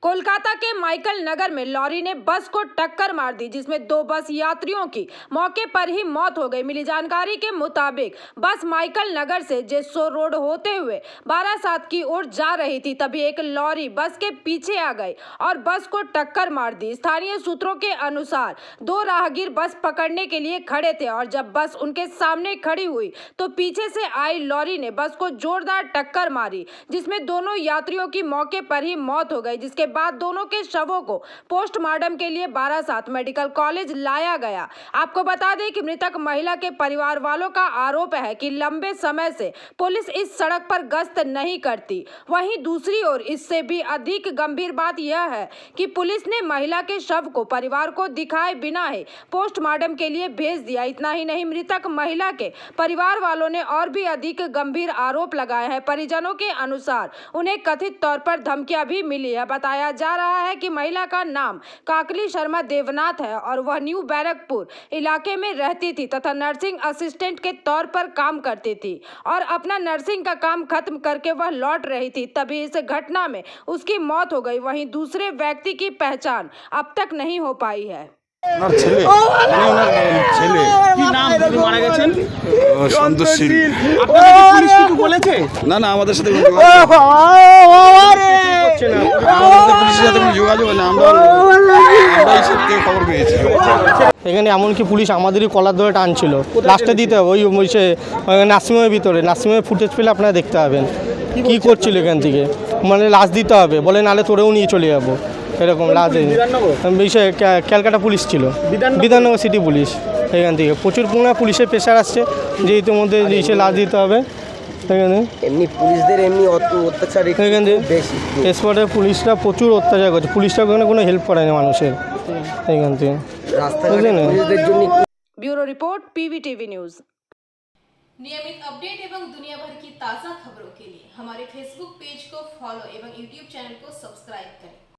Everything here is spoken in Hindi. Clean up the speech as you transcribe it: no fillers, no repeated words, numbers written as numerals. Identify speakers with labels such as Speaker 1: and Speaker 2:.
Speaker 1: कोलकाता के माइकल नगर में लॉरी ने बस को टक्कर मार दी, जिसमें 2 बस यात्रियों की मौके पर ही मौत हो गई। मिली जानकारी के मुताबिक बस माइकल नगर से जेसो रोड होते हुए बारासात की ओर जा रही थी, तभी एक लॉरी बस के पीछे आ गई और बस को टक्कर मार दी। स्थानीय सूत्रों के अनुसार 2 राहगीर बस पकड़ने के लिए खड़े थे और जब बस उनके सामने खड़ी हुई तो पीछे से आई लॉरी ने बस को जोरदार टक्कर मारी, जिसमें दोनों यात्रियों की मौके पर ही मौत हो गई। जिसके बाद दोनों के शवों को पोस्टमार्टम के लिए बारासात मेडिकल कॉलेज लाया गया। आपको बता दें कि मृतक महिला के परिवार वालों का आरोप है कि लंबे समय से पुलिस इस सड़क पर गश्त नहीं करती। वहीं दूसरी ओर इससे भी अधिक गंभीर बात यह है कि पुलिस ने महिला के शव को परिवार को दिखाए बिना ही पोस्टमार्टम के लिए भेज दिया। इतना ही नहीं, मृतक महिला के परिवार वालों ने और भी अधिक गंभीर आरोप लगाए हैं। परिजनों के अनुसार उन्हें कथित तौर पर धमकियां भी मिली है। बताया जा रहा है कि महिला का नाम काकली शर्मा देवनाथ है और वह न्यू बैरकपुर इलाके में रहती थी तथा नर्सिंग असिस्टेंट के तौर पर काम करती थी और अपना नर्सिंग का काम खत्म करके वह लौट रही थी, तभी इस घटना में उसकी मौत हो गई। वहीं दूसरे व्यक्ति की पहचान अब तक नहीं हो पाई है।
Speaker 2: এখানে এমনকি পুলিশ আমাদেরই কলার ধরে টানছিল, লাস্টে দিতে হবে ওই নার্সিংহোমের ভিতরে। নার্সিংহোমের ফুটেজ পেলে আপনারা দেখতে পাবেন কী করছিল এখান থেকে, মানে লাশ দিতে হবে বলে, নাহলে তোরেও নিয়ে চলে যাবো এরকম। লাশ বিষয়ে ক্যালকাটা পুলিশ ছিল, বিধাননগর সিটি পুলিশ। এখান থেকে প্রচুর পরিমাণে পুলিশের প্রেশার আসছে যে ইতিমধ্যে এসে লাশ দিতে হবে। এখানে
Speaker 3: এমনি পুলিশদের এমনি অত্যাচার
Speaker 2: এখান থেকে স্পটে পুলিশরা প্রচুর অত্যাচার করছে, পুলিশরা ওখানে কোনো হেল্প করেনি মানুষের। এখান থেকে
Speaker 1: ब्यूरो रिपोर्ट PVTV न्यूज।
Speaker 4: नियमित अपडेट एवं दुनिया भर की ताज़ा खबरों के लिए हमारे फेसबुक पेज को फॉलो एवं यूट्यूब चैनल को सब्सक्राइब करें।